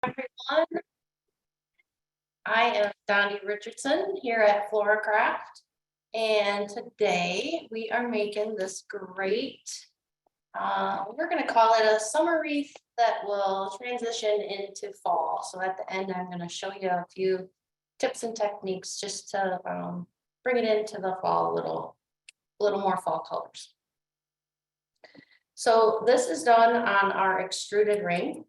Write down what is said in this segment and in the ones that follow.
Everyone, I am Donnie Richardson here at FloraCraft, and today we are making this great, we're going to call it a summer wreath that will transition into fall. So at the end, I'm going to show you a few tips and techniques just to bring it into the fall a little more fall colors. So this is done on our extruded ring.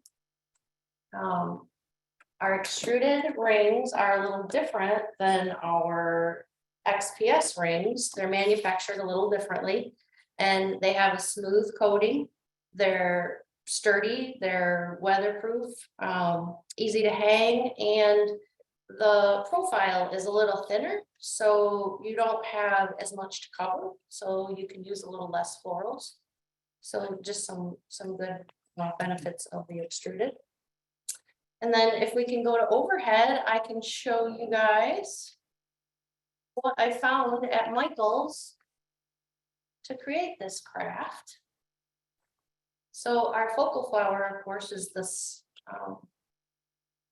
Our extruded rings are a little different than our XPS rings. They're manufactured a little differently, and they have a smooth coating. They're sturdy, they're weatherproof, easy to hang, and the profile is a little thinner, so you don't have as much to cover, so you can use a little less florals. So just some good benefits of the extruded. And then if we can go to overhead, I can show you guys what I found at Michael's to create this craft. So our focal flower, of course, is this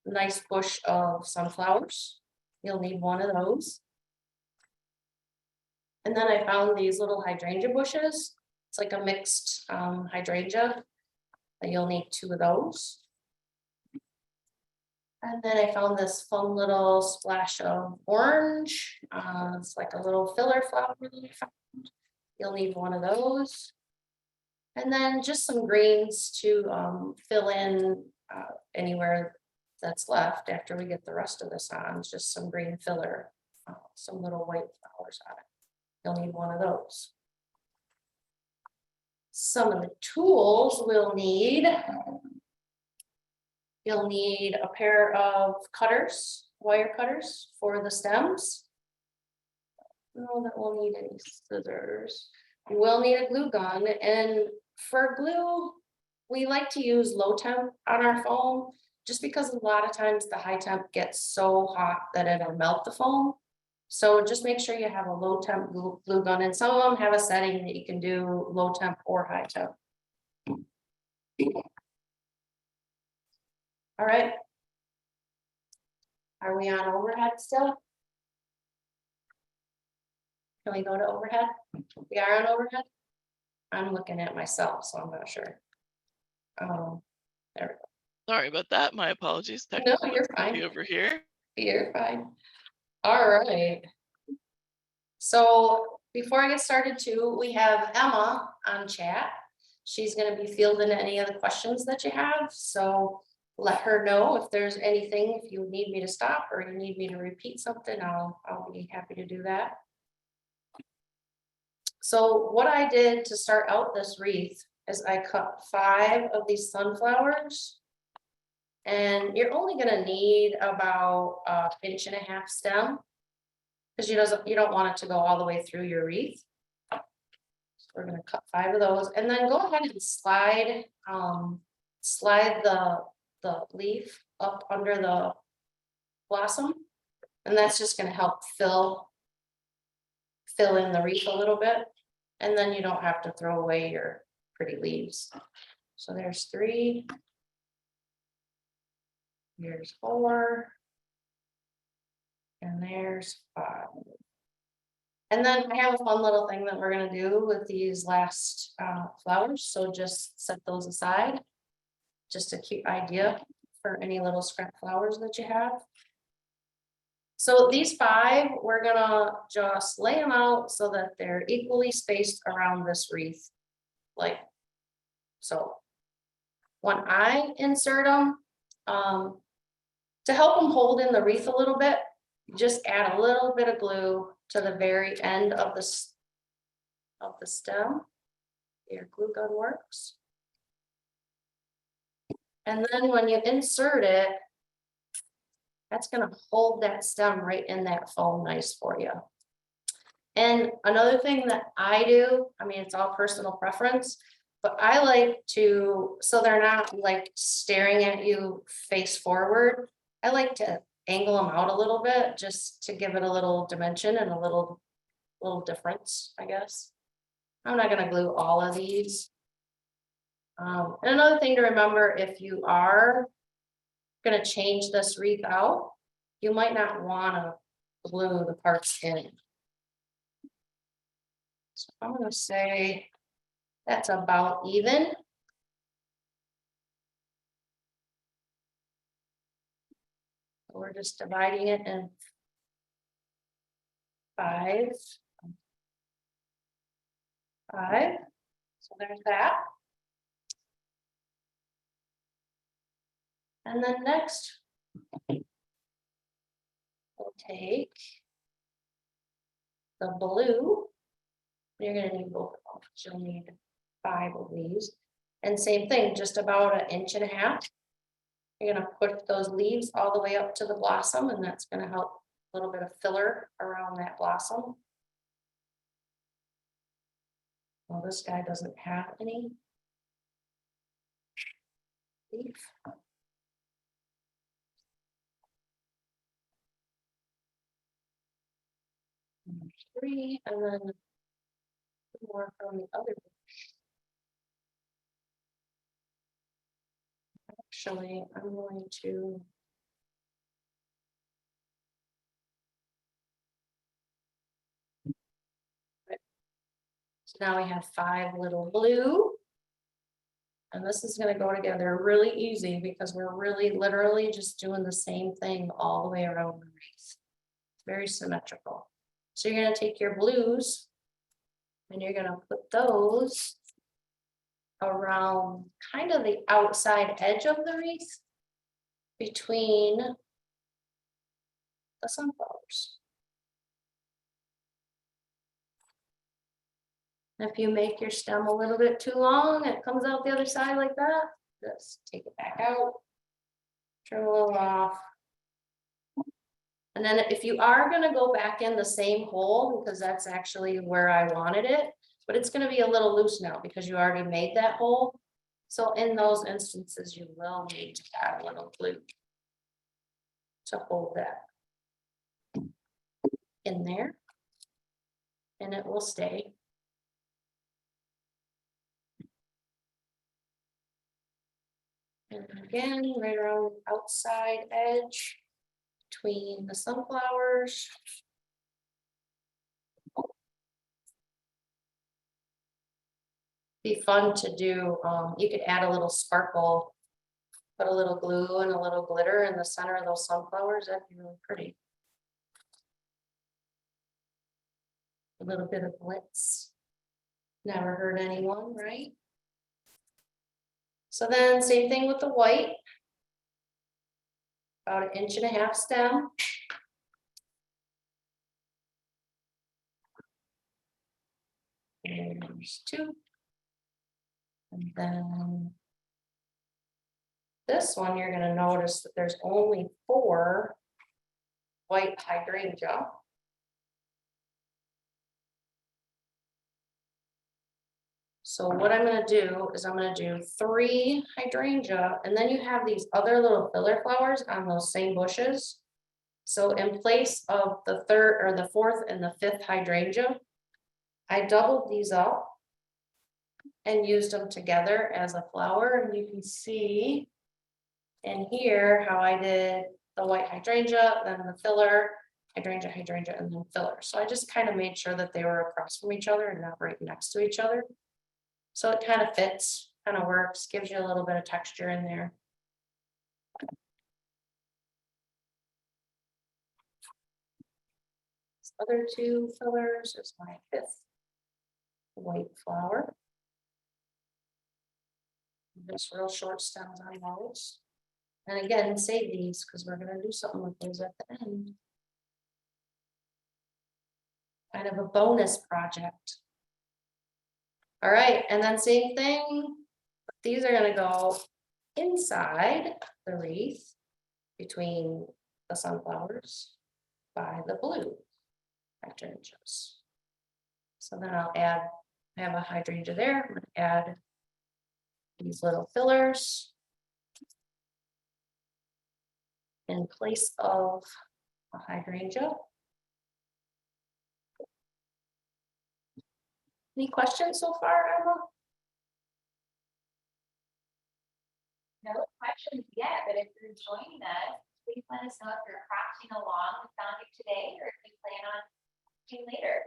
nice bush of sunflowers. You'll need one of those. And then I found these little hydrangea bushes. It's like a mixed hydrangea. You'll need 2 of those. And then I found this fun little splash of orange. It's like a little filler flower that I found. You'll need 1 of those. And then just some greens to fill in anywhere that's left after we get the rest of this on. It's just some green filler, some little white flowers on it. You'll need 1 of those. Some of the tools we'll need. You'll need a pair of cutters, wire cutters for the stems. No, that we'll need any scissors. You will need a glue gun, and for glue, we like to use low temp on our foam, just because a lot of times the high temp gets so hot that it'll melt the foam. So just make sure you have a low temp glue gun, and some of them have a setting that you can do low temp or high temp. All right. Are we on overhead still? Can we go to overhead? We are on overhead? I'm looking at myself, so I'm not sure. There we go. Sorry about that. My apologies. No, you're fine. Over here. You're fine. All right. So before I get started too, we have Emma on chat. She's going to be fielding any of the questions that you have. So let her know if there's anything, if you need me to stop or you need me to repeat something, I'll be happy to do that. So what I did to start out this wreath is I cut 5 of these sunflowers, and you're only going to need about 1.5 inches stem, because you don't want it to go all the way through your wreath. So we're going to cut 5 of those, and then go ahead and slide the leaf up under the blossom, and that's just going to help fill in the wreath a little bit, and then you don't have to throw away your pretty leaves. So there's 3, here's 4, and there's 5. And then I have a fun little thing that we're going to do with these last flowers, so just set those aside. Just a cute idea for any little scrap flowers that you have. So these 5, we're gonna just lay them out so that they're equally spaced around this wreath, like so. When I insert them, to help them hold in the wreath a little bit, just add a little bit of glue to the very end of the stem. Your glue gun works. And then when you insert it, that's going to hold that stem right in that foam nice for you. And another thing that I do, I mean, it's all personal preference, but I like to, so they're not like staring at you face forward, I like to angle them out a little bit just to give it a little dimension and a little difference, I guess. I'm not going to glue all of these. And another thing to remember, if you are gonna change this wreath out, you might not wanna glue the parts in. So I'm gonna say that's about even. We're just dividing it in 5. 5. So there's that. And then next, we'll take the blue. You're gonna need both of them. You'll need 5 of these. And same thing, just about 1.5 inches. You're gonna put those leaves all the way up to the blossom, and that's gonna help a little bit of filler around that blossom. Well, this guy doesn't have any leaf. There's 3, and then 2 more from the other. Actually, I'm going to. So now we have 5 little blue. And this is going to go together really easy because we're really literally just doing the same thing all the way around the wreath. Very symmetrical. So you're going to take your blues and you're going to put those around kind of the outside edge of the wreath between the sunflowers. If you make your stem a little bit too long, it comes out the other side like that, just take it back out, trim a little off. And then if you are gonna go back in the same hole, because that's actually where I wanted it, but it's gonna be a little loose now because you already made that hole. So in those instances, you will need to add a little glue to hold that in there, and it will stay. And again, right around the outside edge between the sunflowers. Be fun to do. You could add a little sparkle, put a little glue and a little glitter in the center of those sunflowers. That'd be really pretty. A little bit of glitz. Never hurt anyone, right? So then same thing with the white. About 1.5 inch stem. And there's 2. And then this one, you're going to notice that there's only 4 white hydrangea. So what I'm going to do is I'm going to do 3 hydrangea, and then you have these other little filler flowers on those same bushes. So in place of the 3rd or the 4th and the 5th hydrangea, I doubled these up and used them together as a flower. And you can see in here how I did the white hydrangea, then the filler, hydrangea, hydrangea, and then filler. So I just kind of made sure that they were across from each other and not right next to each other. So it kind of fits, kind of works, gives you a little bit of texture in there. These other 2 fillers is my 5th white flower. Just real short stems on those. And again, save these because we're going to do something with those at the end. Kind of a bonus project. All right, and then same thing. These are going to go inside the wreath between the sunflowers by the blue hydrangeas. So then I'll add, I have a hydrangea there. I'm going to add these little fillers in place of a hydrangea. Any questions so far, Emma? no questions yet, but if you're joining us, please let us know if you're crafting along with Found It today or if you plan on doing later.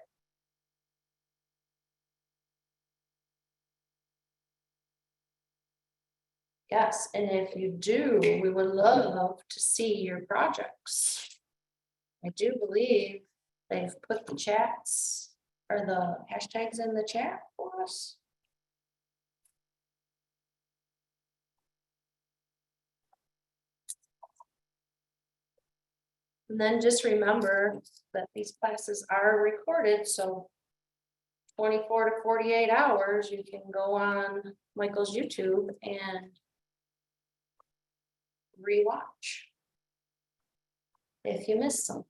Yes, and if you do, we would love to see your projects. I do believe they've put the chats or the hashtags in the chat for us. And then just remember that these classes are recorded, so 24 to 48 hours, you can go on Michael's YouTube and rewatch if you missed something.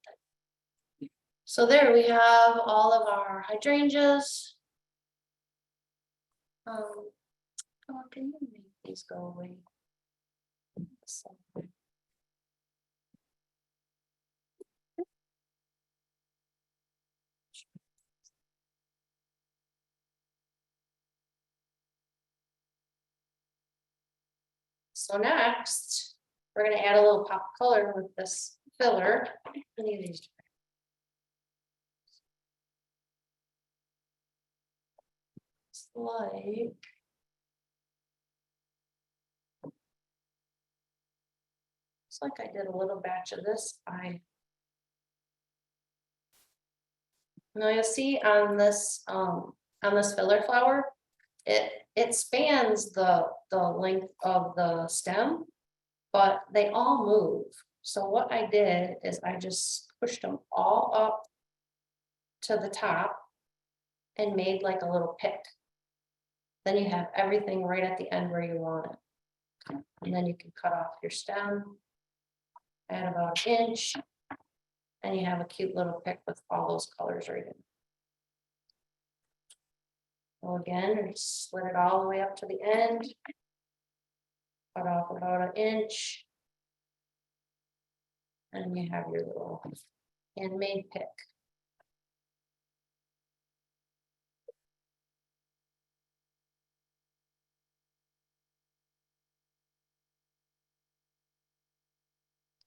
So there we have all of our hydrangeas. Oh, can you make these go away? So next, we're gonna add a little pop of color with this filler. I need these. It's like. It's like I did a little batch of this. Now you'll see on this filler flower, it spans the length of the stem, but they all move. So what I did is I just pushed them all up to the top and made like a little pick. Then you have everything right at the end where you want it. And then you can cut off your stem, add about an inch, and you have a cute little pick with all those colors right in. So again, we slit it all the way up to the end. Cut off about an inch. And you have your little handmade pick.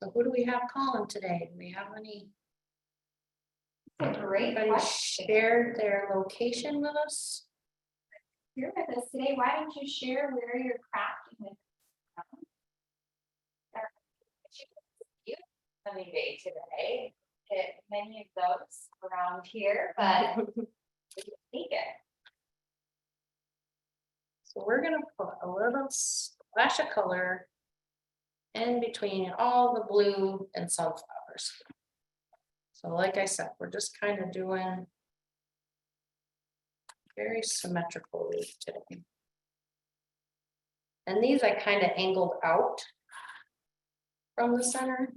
So who do we have calling today? Do we have any? That's a great Anybody question. shared their location with us? You're with us today. Why don't you share where you're crafting with sunny day today? Get many of those around here, but we can take it. So we're gonna put a little splash of color in between all the blue and sunflowers. So like I said, we're just kind of doing very symmetrical today. And these I kind of angled out from the center.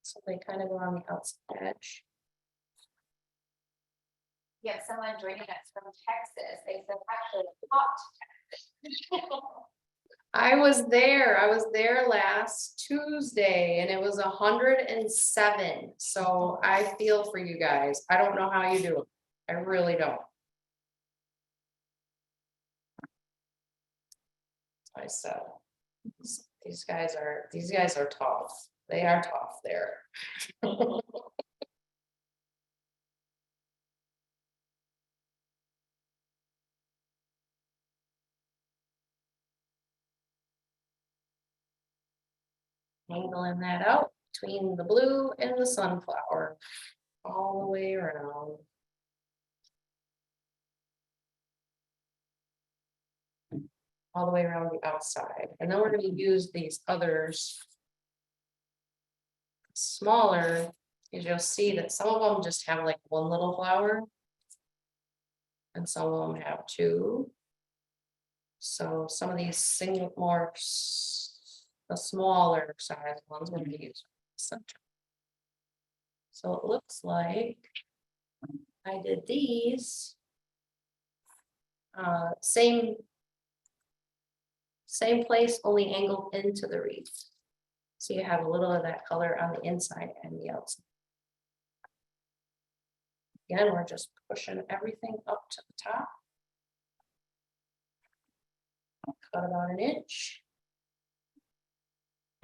So they kind of go on the outside edge. You have someone joining us from Texas. They said actually hot Texas. I was there last Tuesday and it was 107. So I feel for you guys. I don't know how you do it. I really don't. I said, these guys are tough. They are tough there. Angling that out between the blue and the sunflower all the way around. All the way around the outside. And then we're going to use these others smaller, as you'll see that some of them just have like one little flower. And some of them have two. So some of these single more, the smaller size ones we're going to use center. So it looks like I did these. Same place, only angled into the wreath. So you have a little of that color on the inside and the outside. Again, we're just pushing everything up to the top. Cut about an inch.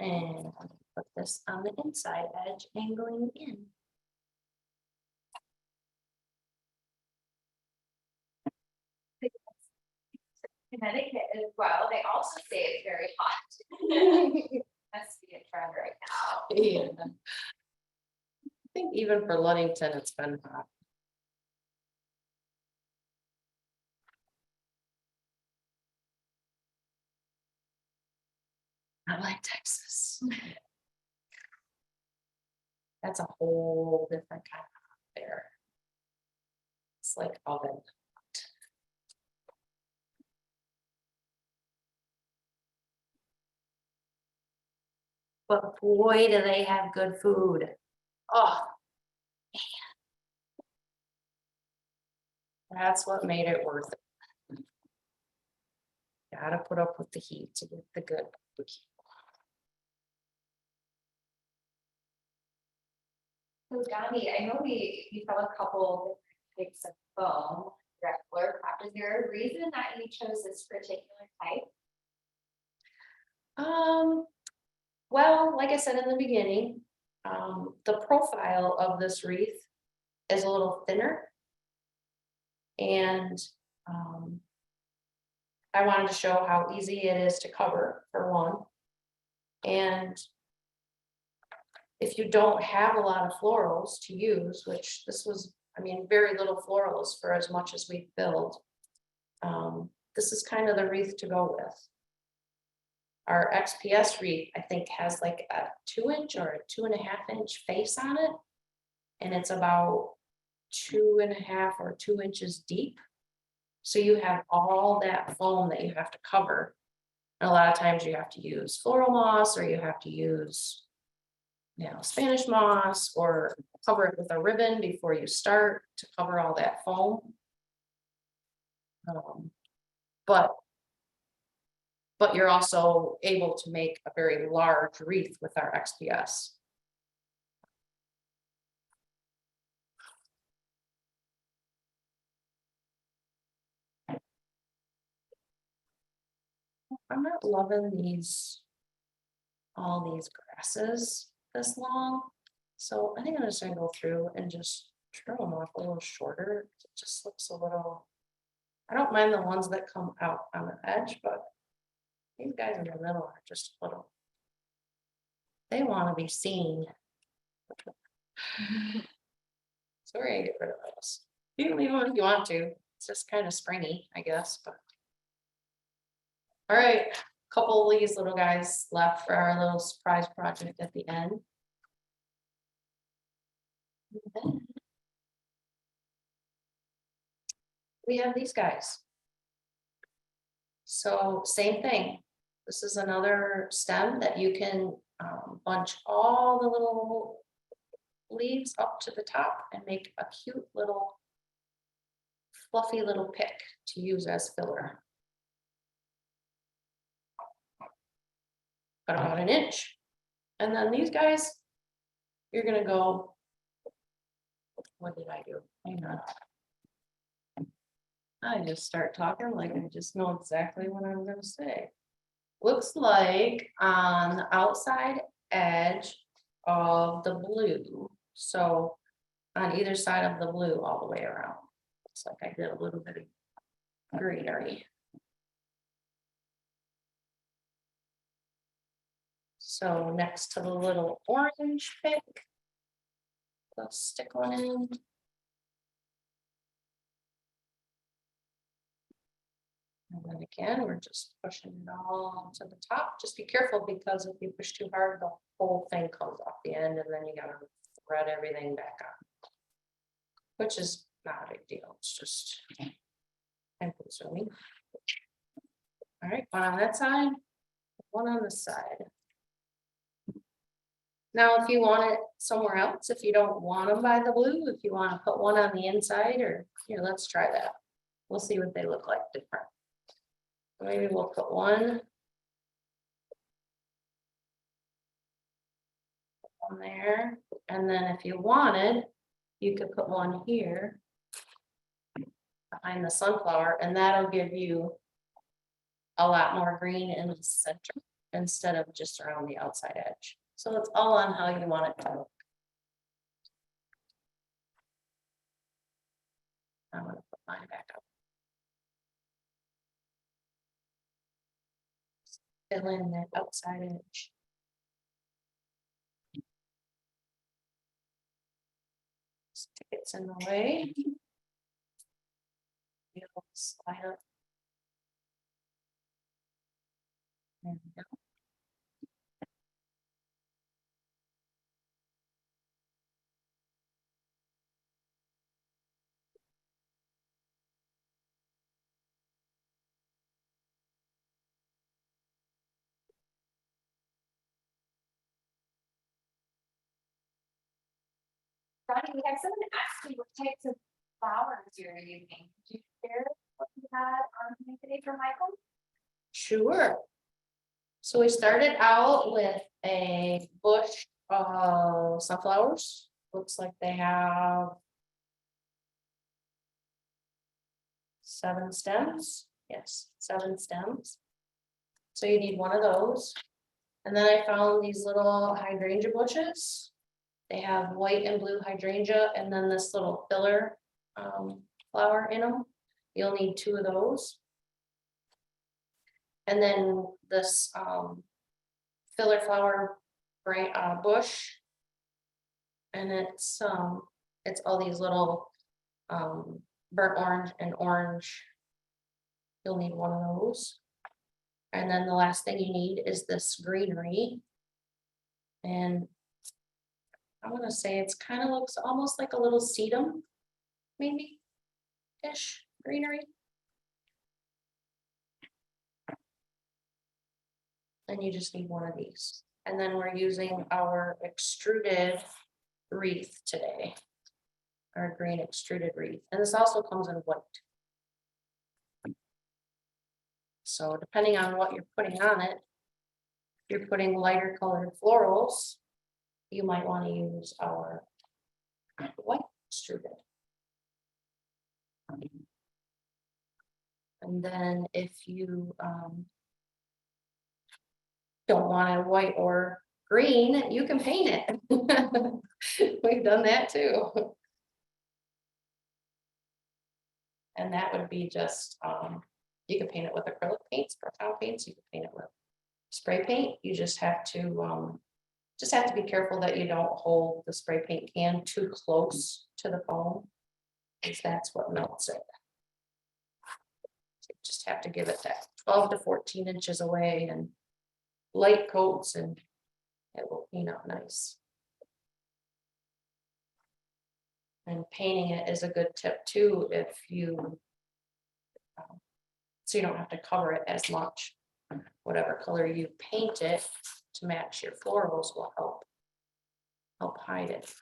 And put this on the inside edge, angling in. Connecticut as well, they also say it's very hot. Must be a trend right now. Yeah. I think even for Ludington, it's been hot. I like Texas. That's a whole different kind of hot there. It's like oven. But boy, do they have good food. Oh, man. That's what made it worth it. Gotta put up with the heat to get the good food. So Donnie, I know we have a couple different types of foam. You're at FloraCraft. Is there a reason that you chose this particular type? Well, like I said in the beginning, the profile of this wreath is a little thinner. And I wanted to show how easy it is to cover, for one. And if you don't have a lot of florals to use, which this was, I mean, very little florals for as much as we filled, this is kind of the wreath to go with. Our XPS wreath, I think, has like a 2-inch or a 2.5-inch face on it. And it's about 2.5 or 2 inches deep. So you have all that foam that you have to cover. And a lot of times you have to use floral moss, or you have to use, Spanish moss, or cover it with a ribbon before you start to cover all that foam. But you're also able to make a very large wreath with our XPS. I'm not loving all these grasses this long. So I think I'm just gonna go through and just trim them off a little shorter. It just looks a little, I don't mind the ones that come out on the edge, but these guys in the middle are just a little, they want to be seen. So we're gonna get rid of those. You can leave them if you want to. It's just kind of springy, I guess, but. All right, couple of these little guys left for our little surprise project at the end. And then we have these guys. So same thing. This is another stem that you can bunch all the little leaves up to the top and make a cute little fluffy little pick to use as filler. About 1 inch. And then these guys, you're gonna go, what did I do? Hang on. I just start talking like I just know exactly what I'm gonna say. Looks like on the outside edge of the blue. So on either side of the blue all the way around. Looks like I did a little bit of greenery. So next to the little orange pick, let's stick one in. And then again, we're just pushing it all to the top. Just be careful, because if you push too hard, the whole thing comes off the end, and then you gotta thread everything back on. Which is not a big deal, it's just time consuming. All right, one on that side, one on this side. Now, if you want it somewhere else, if you don't want them by the blue, if you want to put one on the inside, or here, let's try that. We'll see what they look like different. Maybe we'll put one on there, and then if you wanted, you could put one here behind the sunflower, and that'll give you a lot more green in the center. instead of just around the outside edge. So it's all on how you want it to look. I'm gonna put mine back up. Fill in that outside edge. Stick it in the way. It'll slide up. There we go. Donnie, we have someone ask you what types of flowers you're using. Could you share what you had on hand today for Michael? Sure. So we started out with a bush of sunflowers. Looks like they have 7 stems. Yes, 7 stems. So you need one of those. And then I found these little hydrangea bushes. They have white and blue hydrangea and then this little filler flower in them. You'll need 2 of those. And then this filler flower bush. And it's all these little burnt orange and orange. You'll need one of those. And then the last thing you need is this greenery. And I want to say it's kind of looks almost like a little sedum, maybe ish greenery. And you just need one of these. And then we're using our extruded wreath today. Our green extruded wreath. And this also comes in white. So depending on what you're putting on it, if you're putting lighter colored florals, you might want to use our white extruded. And then if you don't want it white or green, you can paint it. We've done that too. And that would be just, you can paint it with acrylic paints, brown paints, you can paint it with spray paint. You just have to be careful that you don't hold the spray paint can too close to the foam, because that's what melts it. So you just have to give it that 12 to 14 inches away and light coats and it will paint out nice. And painting it is a good tip too, if you, so you don't have to cover it as much. Whatever color you paint it to match your florals will help hide it.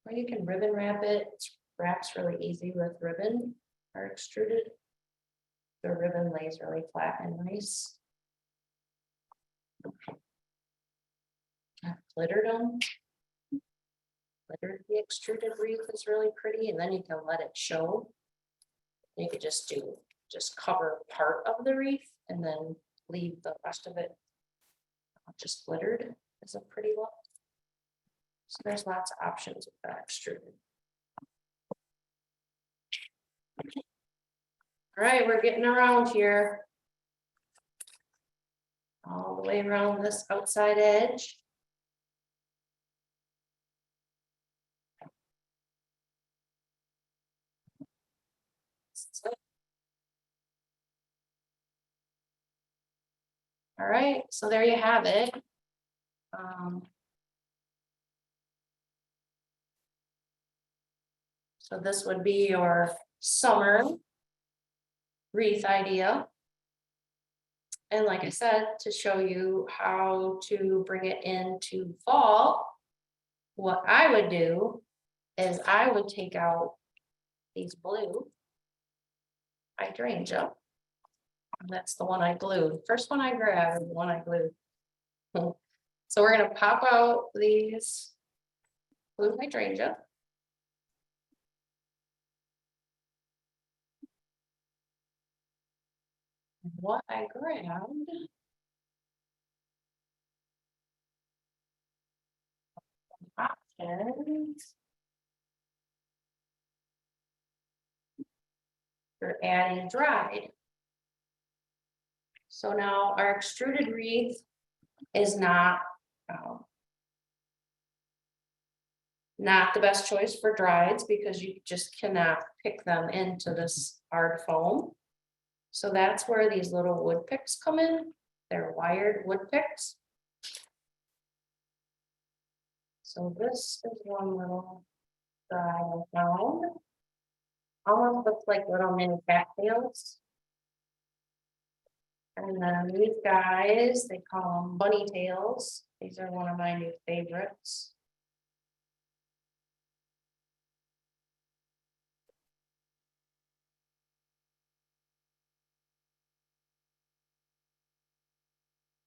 Or you can ribbon wrap it. It wraps really easy with ribbon or extruded. The ribbon lays really flat and nice. I've glittered them. Glittered the extruded wreath is really pretty, and then you can let it show. You could just cover part of the wreath and then leave the rest of it just glittered. Is a pretty look. So there's lots of options with that extruded. All right, we're getting around here. All the way around this outside edge. All right, so there you have it. So this would be your summer wreath idea. And like I said, to show you how to bring it into fall, what I would do is I would take out these blue hydrangea. That's the one I glued. First one I grabbed is the one I glued. So we're going to pop out these blue hydrangea. what I grabbed. Options. For adding dried. So now our extruded wreath is not the best choice for drieds because you just cannot pick them into this hard foam. So that's where these little wood picks come in. They're wired wood picks. So this is one little that I found. Almost looks like little mini cattails. And then these guys, they call them bunny tails. These are one of my new favorites.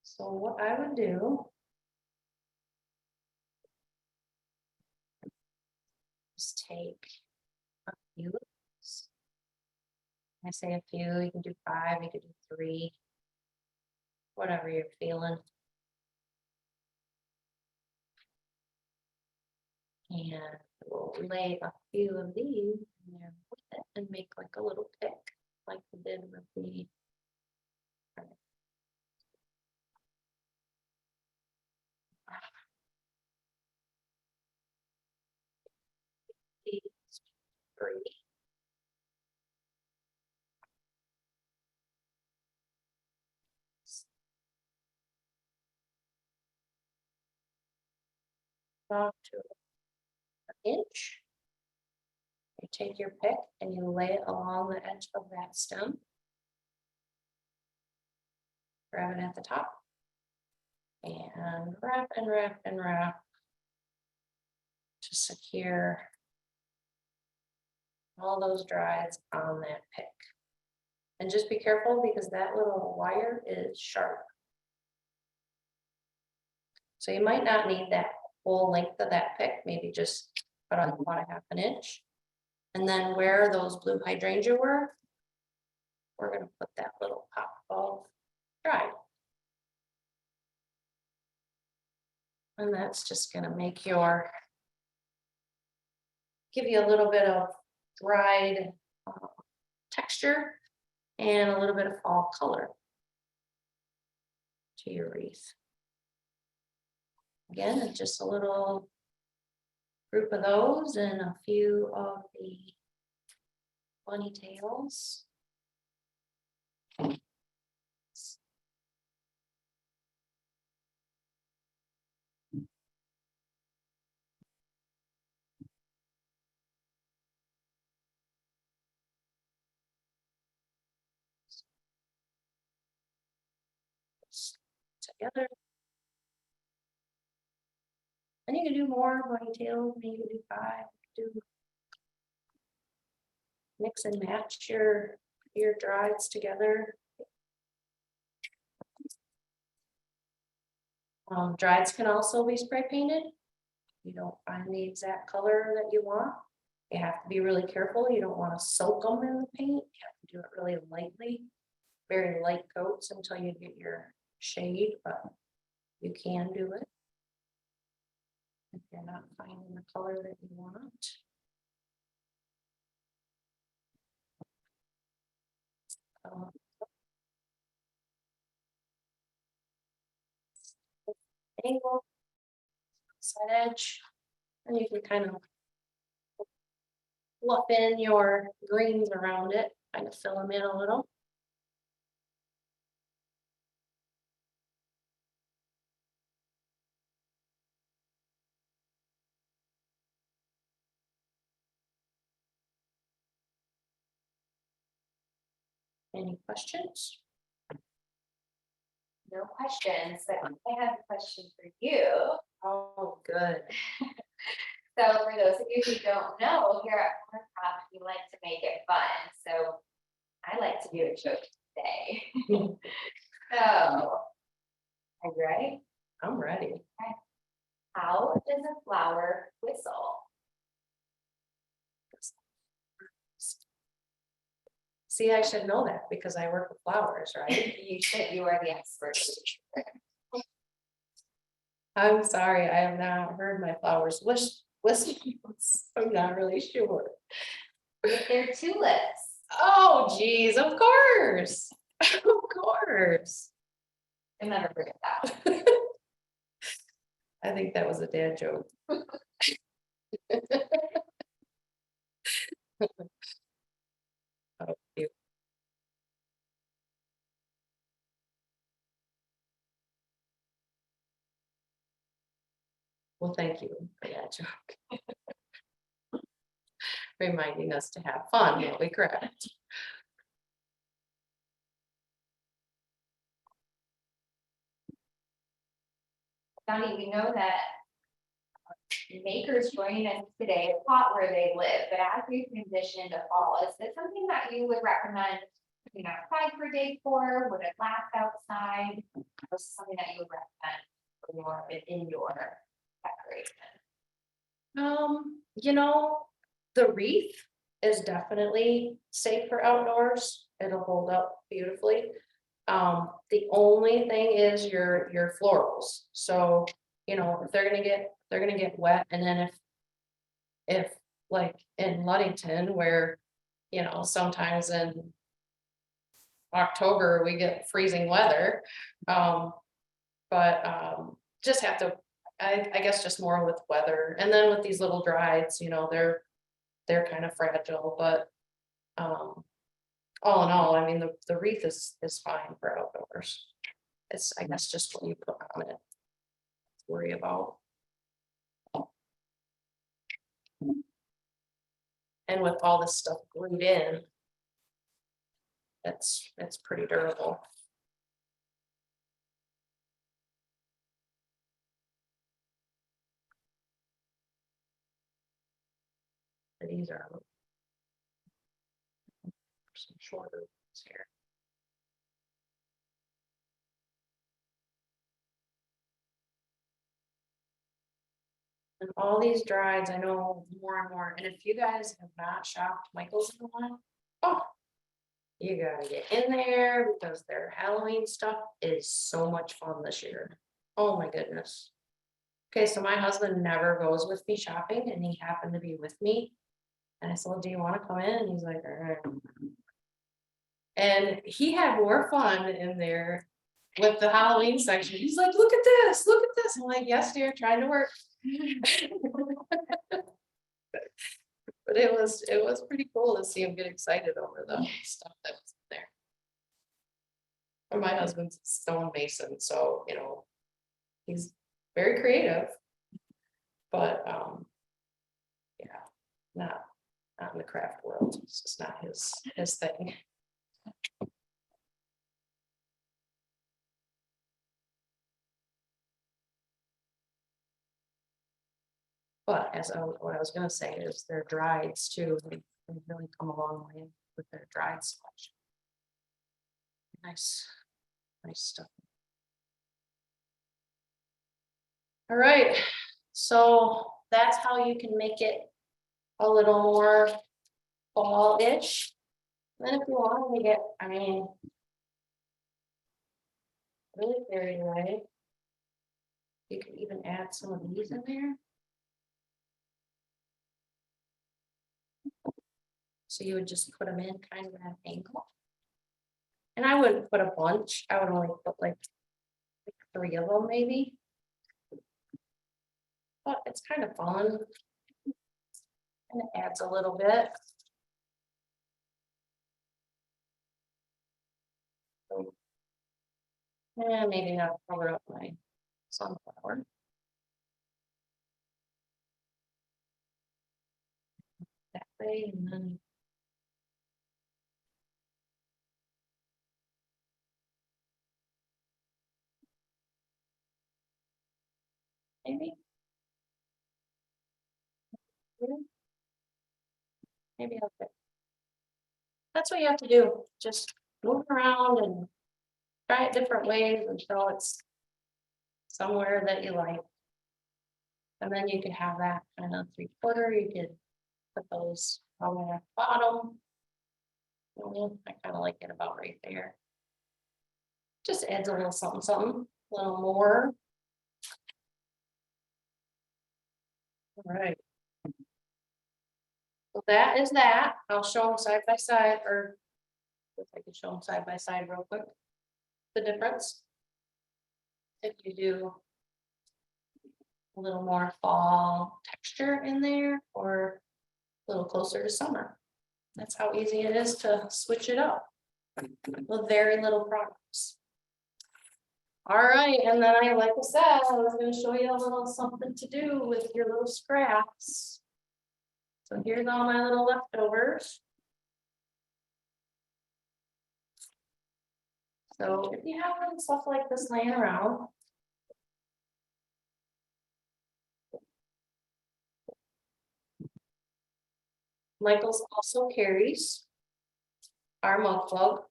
So what I would do is take a few of these. I say a few, you can do 5, you can do 3, whatever you're feeling. And we'll lay a few of these in there with it and make like a little pick, like we did with the these 3. Up to an inch. You take your pick and you lay it along the edge of that stem. Grab it at the top. And wrap and wrap and wrap to secure all those drieds on that pick. And just be careful because that little wire is sharp. So you might not need that whole length of that pick, maybe just put on about a 1/2 inch. And then where those blue hydrangea were, we're gonna put that little pop of dried. And that's just gonna make give you a little bit of dried texture and a little bit of fall color to your wreath. Again, it's just a little group of those and a few of the bunny tails. Together. And you can do more bunny tails, maybe do 5, do mix and match your drieds together. Drieds can also be spray painted. You don't find the exact color that you want. You have to be really careful. You don't want to soak them in the paint. You have to do it really lightly, very light coats until you get your shade, but you can do it if you're not finding the color that you want. Angle, side edge, and you can kind of fluff in your greens around it, kind of fill them in a little. Any questions? No questions, but I have a question for you. Oh, good. So for those of you who don't know, here at FloraCraft, we like to make it fun. So I like to do a joke today. So, are you ready? I'm ready. How does a flower whistle? See, I should know that because I work with flowers, right? You should, you are the expert. I'm sorry, I have not heard my flowers whistling. I'm not really sure. They're tulips. Oh, geez, of course. Of course. You'll never forget that. I think that was a dad joke. Oh, cute. Well, thank you for that joke. Reminding us to have fun while we craft. Donnie, we know that makers joining us today plot where they live, but as we transition to fall, is this something that you would recommend putting outside for day for? Would it last outside? Or something that you would recommend for more indoor decoration? You know, the wreath is definitely safe for outdoors. It'll hold up beautifully. The only thing is your florals. So, you know, if they're gonna get wet, and then if like in Ludington where, you know, sometimes in October we get freezing weather. Just have to, I guess just more with weather, and then with these little drieds, you know, they're kind of fragile, but all in all, I mean, the wreath is fine for outdoors. It's, I guess, just what you put on it to worry about. And with all this stuff glued in, it's pretty durable. These are some shorter ones here. And all these drieds, I know more and more, and if you guys have not shopped Michael's in a while, oh, you gotta get in there because their Halloween stuff is so much fun this year. Oh my goodness. Okay, so my husband never goes with me shopping, and he happened to be with me. And I said, well, do you want to come in? And he's like, all right. And he had more fun in there with the Halloween section. He's like, look at this, look at this. I'm like, yes, dear, trying to work. But it was pretty cool to see him get excited over the stuff that was there. And my husband's a stonemason, so you know, he's very creative. But yeah, not in the craft world. It's just not his thing. But what I was gonna say is their drieds too, they really come a long way with their dried selection. Nice stuff. All right, so that's how you can make it a little more fall-ish. Then if you want to get, I mean, really very light, you can even add some of these in there. So you would just put them in kind of at an angle. And I wouldn't put a bunch, I would only put like 3 of them maybe. But it's kind of fun. And it adds a little bit. So, and maybe not cover up my sunflower. That way, and then maybe. Maybe I'll fit. That's what you have to do. Just move around and try it different ways until it's somewhere that you like. And then you can have that kind of 3/4. You could put those on the bottom. I kind of like it about right there. Just adds a little something, something, a little more. All right. So that is that. I'll show them side by side, or if I can show them side by side real quick. The difference. If you do a little more fall texture in there, or a little closer to summer. That's how easy it is to switch it up with very little products. All right, and then like I said, I was gonna show you a little something to do with your little scraps. So here's all my little leftovers. So if you have little stuff like this laying around. Michael's also carries our mug plug.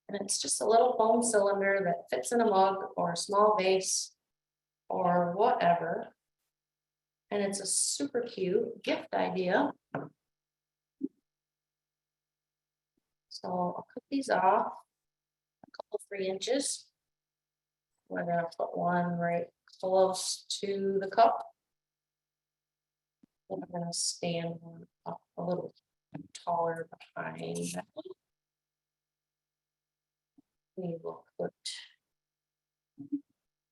And it's just a little foam cylinder that fits in a mug or a small vase or whatever. And it's a super cute gift idea. So I'll cut these off a couple 3 inches. We're gonna put one right close to the cup. And I'm gonna stand one up a little taller behind that one. We will put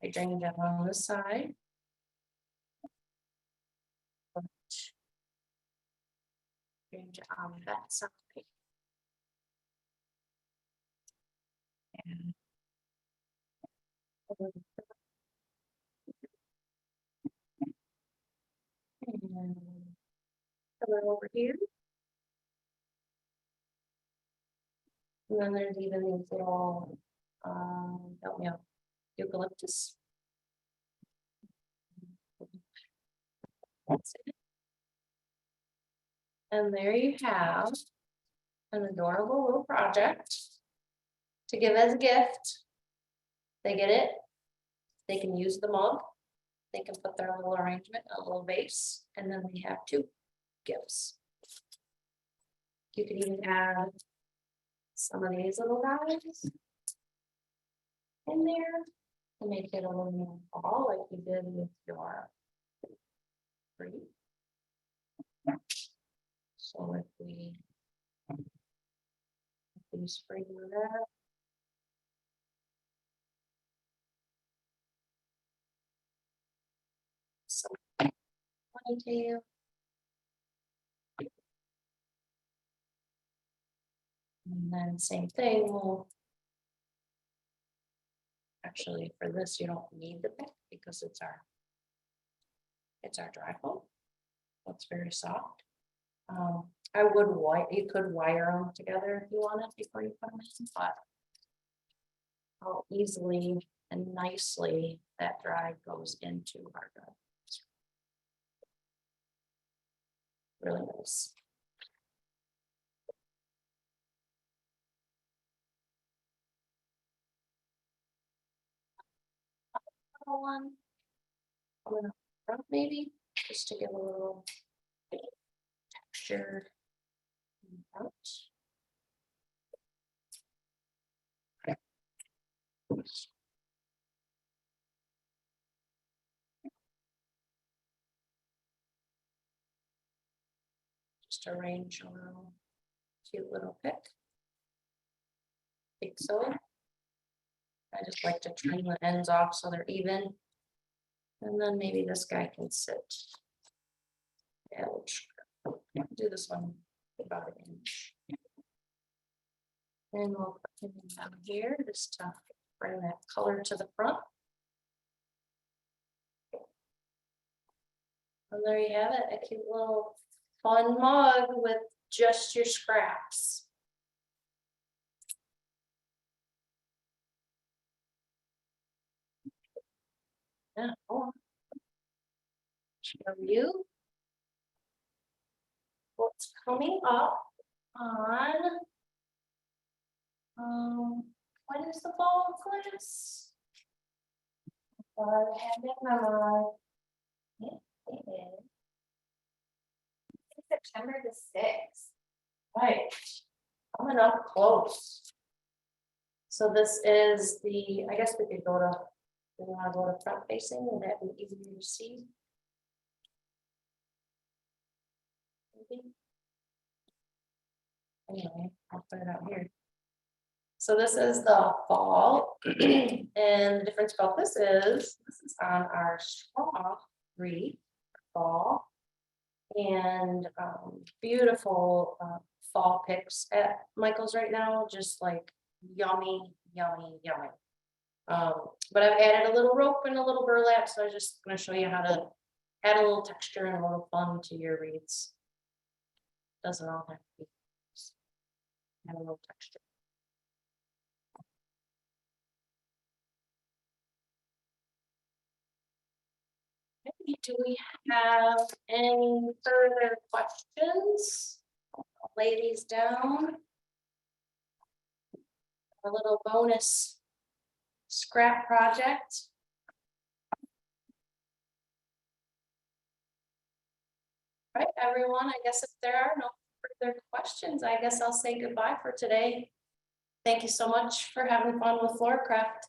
hydrangea on this side. Put hydrangea on that side. And come over here. And then there's even these little, help me out, eucalyptus. That's it. And there you have an adorable little project to give as a gift. They get it. They can use the mug. They can put their little arrangement in a little vase, and then we have 2 gifts. You could even add some of these little guys in there to make it a little more fall, like you did with your tree. So if we sprinkle that. So ponytail. And then same thing, we'll actually for this you don't need the pick because it's our dry foam. It's very soft. I would you could wire them together if you wanted before you put them in, but how easily and nicely that dry goes into our dry. Really nice. One coming up front maybe, just to give a little texture. Out. Just arrange a little cute little pick. Think so. I just like to trim the ends off so they're even. And then maybe this guy can sit. Yeah, we'll do this one about an inch. And we'll put him down here just to bring that color to the front. And there you have it, a cute little fun mug with just your scraps. Yeah, show you what's coming up on what is the fall class? I have it memorized. Yeah, it is. It's September the 6th. Right, coming up close. So this is the, I guess we could go to, we want to go to front facing, would that be easier to see? Maybe. Anyway, I'll put it out here. So this is the fall, and the difference about this is on our straw wreath fall. And beautiful fall picks at Michael's right now, just like yummy, yummy, yummy. But I've added a little rope and a little burlap, so I'm just gonna show you how to add a little texture and a little fun to your wreaths. Doesn't all have to be. Add a little texture. Okay, do we have any further questions? I'll lay these down. A little bonus scrap project. Right, everyone, I guess if there are no further questions, I guess I'll say goodbye for today. Thank you so much for having fun with FloraCraft.